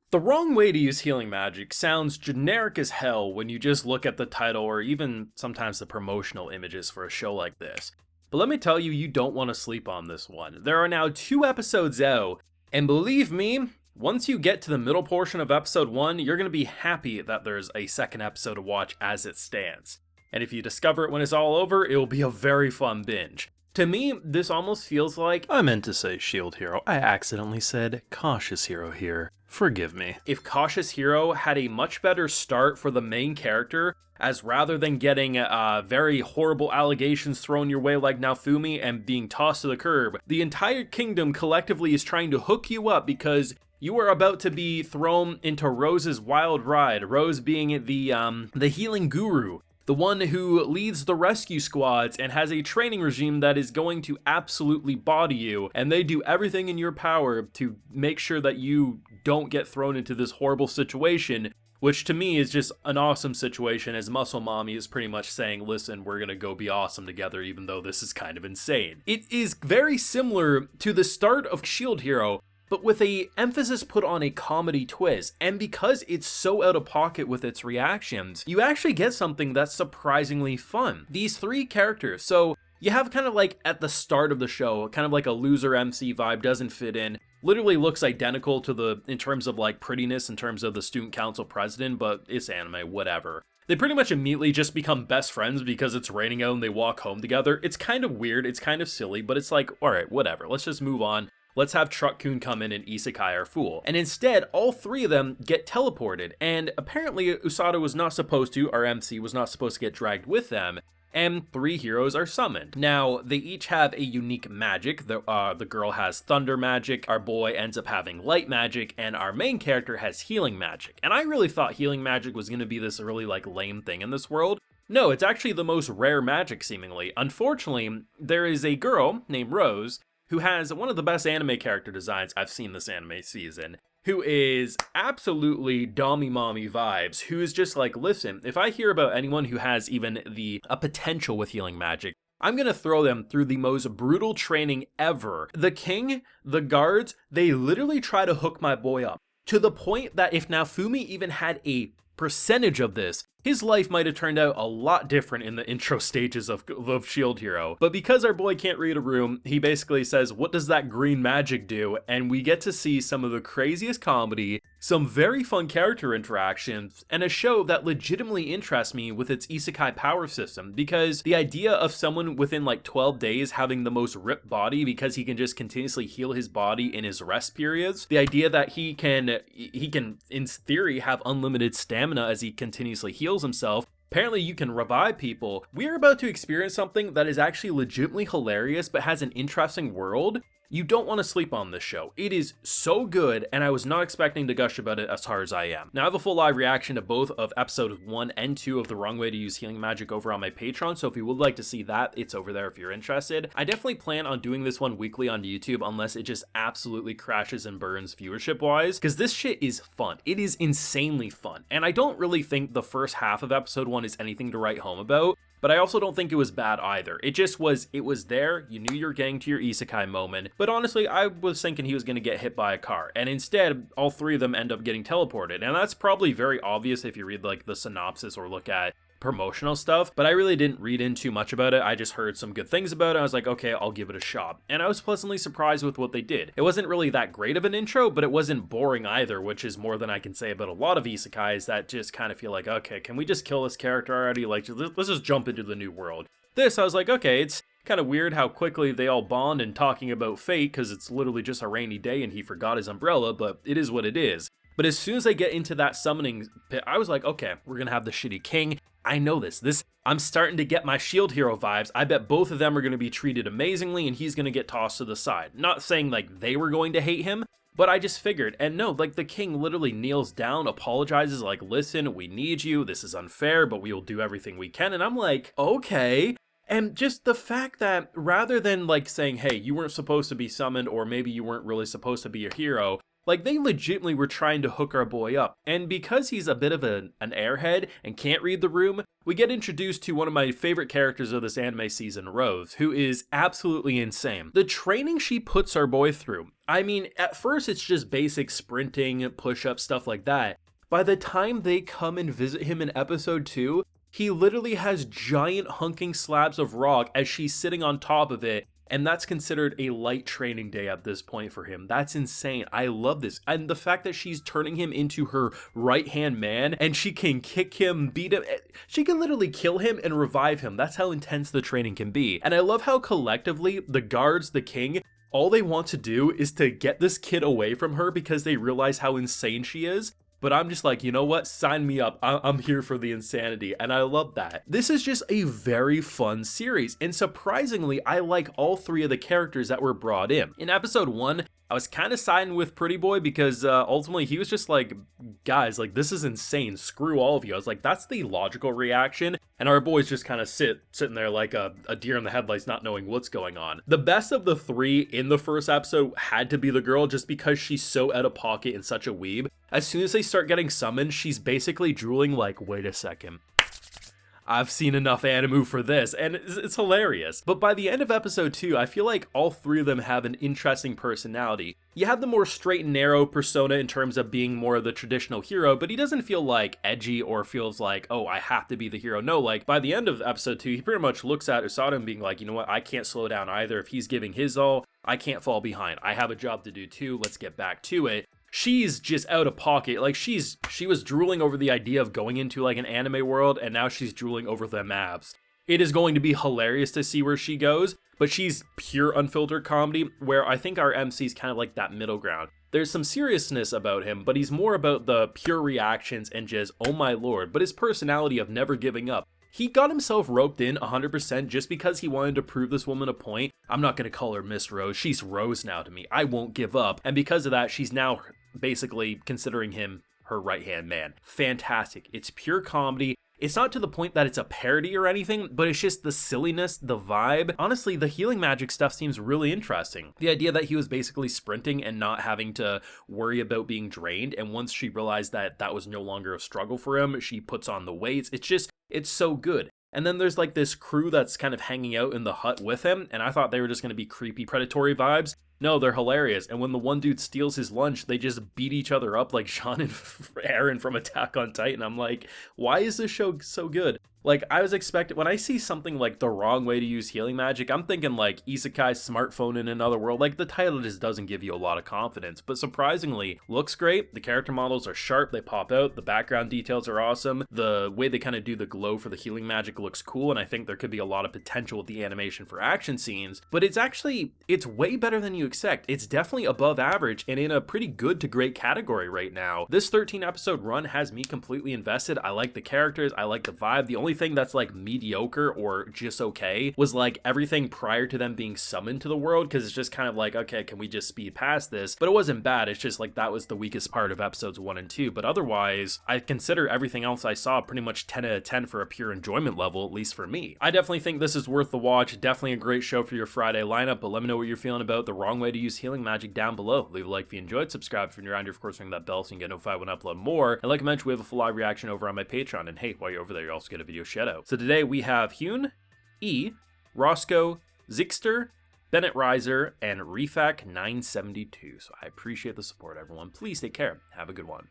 The wrong way to use healing magic sounds generic as hell when you just look at the title or even sometimes the promotional images for a show like this. But let me tell you, you don't want to sleep on this one. There are now 2 episodes out, and believe me, once you get to the middle portion of episode 1, you're going to be happy that there's a second episode to watch as it stands. And if you discover it when it's all over, it will be a very fun binge. To me, this almost feels like... I meant to say Shield Hero. I accidentally said Cautious Hero here. Forgive me. If Cautious Hero had a much better start for the main character, as rather than getting very horrible allegations thrown your way like Naofumi and being tossed to the curb, the entire kingdom collectively is trying to hook you up because you are about to be thrown into Rose's wild ride. Rose being the healing guru, the one who leads the rescue squads and has a training regime that is going to absolutely body you, and they do everything in your power to make sure that you don't get thrown into this horrible situation, which to me is just an awesome situation, as Muscle Mommy is pretty much saying, listen, we're gonna go be awesome together even though this is kind of insane. It is very similar to the start of Shield Hero, but with a emphasis put on a comedy twist, and because it's so out of pocket with its reactions, you actually get something that's surprisingly fun. These 3 characters, so you have kind of like at the start of the show, kind of like a loser MC vibe, doesn't fit in, literally looks identical to in terms of like prettiness, in terms of the student council president, but it's anime, whatever. They pretty much immediately just become best friends because it's raining out and they walk home together. It's kind of weird, it's kind of silly, but it's like, alright, whatever, let's just move on. Let's have Truck-kun come in and Isekai our fool. And instead, all 3 of them get teleported, and apparently Usada was not supposed to, our MC was not supposed to get dragged with them, and 3 heroes are summoned. Now, they each have a unique magic. The girl has thunder magic, our boy ends up having light magic, and our main character has healing magic. And I really thought healing magic was going to be this really like lame thing in this world. No, it's actually the most rare magic seemingly. Unfortunately, there is a girl named Rose who has one of the best anime character designs I've seen this anime season, who is absolutely Dommy Mommy vibes, who is just like, listen, if I hear about anyone who has even a potential with healing magic, I'm gonna throw them through the most brutal training ever. The king, the guards, they literally try to hook my boy up, to the point that if Naofumi even had a percentage of this, his life might have turned out a lot different in the intro stages of Shield Hero. But because our boy can't read a room, he basically says, what does that green magic do? And we get to see some of the craziest comedy, some very fun character interactions, and a show that legitimately interests me with its isekai power system, because the idea of someone within like 12 days having the most ripped body because he can just continuously heal his body in his rest periods, the idea that he can in theory have unlimited stamina as he continuously heals himself. Apparently you can revive people. We are about to experience something that is actually legitimately hilarious but has an interesting world. You don't want to sleep on this show. It is so good, and I was not expecting to gush about it as hard as I am. Now, I have a full live reaction to both of episodes 1 and 2 of The Wrong Way to Use Healing Magic over on my Patreon, so if you would like to see that, it's over there if you're interested. I definitely plan on doing this one weekly on YouTube unless it just absolutely crashes and burns viewership-wise, because this shit is fun. It is insanely fun, and I don't really think the first half of episode 1 is anything to write home about, but I also don't think it was bad either. It was there, you knew you were getting to your isekai moment, but honestly, I was thinking he was going to get hit by a car, and instead, all 3 of them end up getting teleported, and that's probably very obvious if you read like the synopsis or look at promotional stuff, but I really didn't read in too much about it. I just heard some good things about it. I was like, okay, I'll give it a shot. And I was pleasantly surprised with what they did. It wasn't really that great of an intro, but it wasn't boring either, which is more than I can say about a lot of isekais that just kind of feel like, okay, can we just kill this character already? Like, let's just jump into the new world. This, I was like, okay, it's kind of weird how quickly they all bond and talking about fate, because it's literally just a rainy day and he forgot his umbrella, but it is what it is. But as soon as I get into that summoning pit, I was like, okay, we're gonna have the shitty king. I know this. I'm starting to get my Shield Hero vibes. I bet both of them are gonna be treated amazingly and he's gonna get tossed to the side. Not saying like they were going to hate him, but I just figured. And no, like the king literally kneels down, apologizes like, listen, we need you. This is unfair, but we will do everything we can. And I'm like, okay. And just the fact that rather than like saying, hey, you weren't supposed to be summoned, or maybe you weren't really supposed to be a hero, Like, they legitimately were trying to hook our boy up. And because he's a bit of an airhead and can't read the room, we get introduced to one of my favorite characters of this anime season, Rose, who is absolutely insane. The training she puts our boy through, I mean, at first it's just basic sprinting, push-ups, stuff like that. By the time they come and visit him in episode 2, he literally has giant hunking slabs of rock as she's sitting on top of it, and that's considered a light training day at this point for him. That's insane. I love this. And the fact that she's turning him into her right-hand man, and she can kick him, beat him, she can literally kill him and revive him. That's how intense the training can be. And I love how collectively, the guards, the king, all they want to do is to get this kid away from her because they realize how insane she is. But I'm just like, you know what? Sign me up. I'm here for the insanity. And I love that. This is just a very fun series. And surprisingly, I like all 3 of the characters that were brought in. In episode 1, I was kind of siding with Pretty Boy because ultimately he was just like, guys, like, this is insane. Screw all of you. I was like, that's the logical reaction. And our boys just kind of sitting there like a deer in the headlights, not knowing what's going on. The best of the 3 in the first episode had to be the girl, just because she's so out of pocket and such a weeb. As soon as they start getting summoned, she's basically drooling like, wait a second. I've seen enough anime for this, and it's hilarious. But by the end of episode 2, I feel like all 3 of them have an interesting personality. You have the more straight and narrow persona in terms of being more of the traditional hero, but he doesn't feel like edgy or feels like, oh, I have to be the hero. No, like, by the end of episode 2, he pretty much looks at Usada and being like, you know what, I can't slow down either. If he's giving his all, I can't fall behind. I have a job to do too. Let's get back to it. She's just out of pocket. Like, she was drooling over the idea of going into like an anime world, and now she's drooling over them abs. It is going to be hilarious to see where she goes, but she's pure unfiltered comedy, where I think our MC's kind of like that middle ground. There's some seriousness about him, but he's more about the pure reactions and just, oh my lord, but his personality of never giving up. He got himself roped in 100% just because he wanted to prove this woman a point. I'm not going to call her Miss Rose. She's Rose now to me. I won't give up. And because of that, she's now basically considering him her right-hand man. Fantastic. It's pure comedy. It's not to the point that it's a parody or anything, but it's just the silliness, the vibe. Honestly, the healing magic stuff seems really interesting. The idea that he was basically sprinting and not having to worry about being drained, and once she realized that that was no longer a struggle for him, she puts on the weights. It's so good. And then there's like this crew that's kind of hanging out in the hut with him, and I thought they were just going to be creepy predatory vibes. No, they're hilarious. And when the one dude steals his lunch, they just beat each other up like Sean and Aaron from Attack on Titan. I'm like, why is this show so good? Like, I was expecting, when I see something like the wrong way to use healing magic, I'm thinking like Isekai smartphone in another world. Like, the title just doesn't give you a lot of confidence, but surprisingly, looks great. The character models are sharp, they pop out, the background details are awesome. The way they kind of do the glow for the healing magic looks cool, and I think there could be a lot of potential with the animation for action scenes, but it's way better than you expect. It's definitely above average and in a pretty good to great category right now. This 13 episode run has me completely invested. I like the characters, I like the vibe. The only thing that's like mediocre or just okay was like everything prior to them being summoned to the world, because it's just kind of like, okay, can we just speed past this? But it wasn't bad. It's just like that was the weakest part of episodes 1 and 2, but otherwise I consider everything else I saw pretty much 10 out of 10 for a pure enjoyment level, at least for me. I definitely think this is worth the watch. Definitely a great show for your Friday lineup, but let me know what you're feeling about the wrong way to use healing magic down below. Leave a like if you enjoyed, subscribe if you're around here, of course ring that bell so you can get notified when I upload more, and like I mentioned, we have a full live reaction over on my Patreon, and hey, while you're over there, you also get a video shout out. So today we have Hyun, E, Roscoe, Zixter, Bennett Reiser, and Refak972. So I appreciate the support, everyone. Please take care. Have a good one.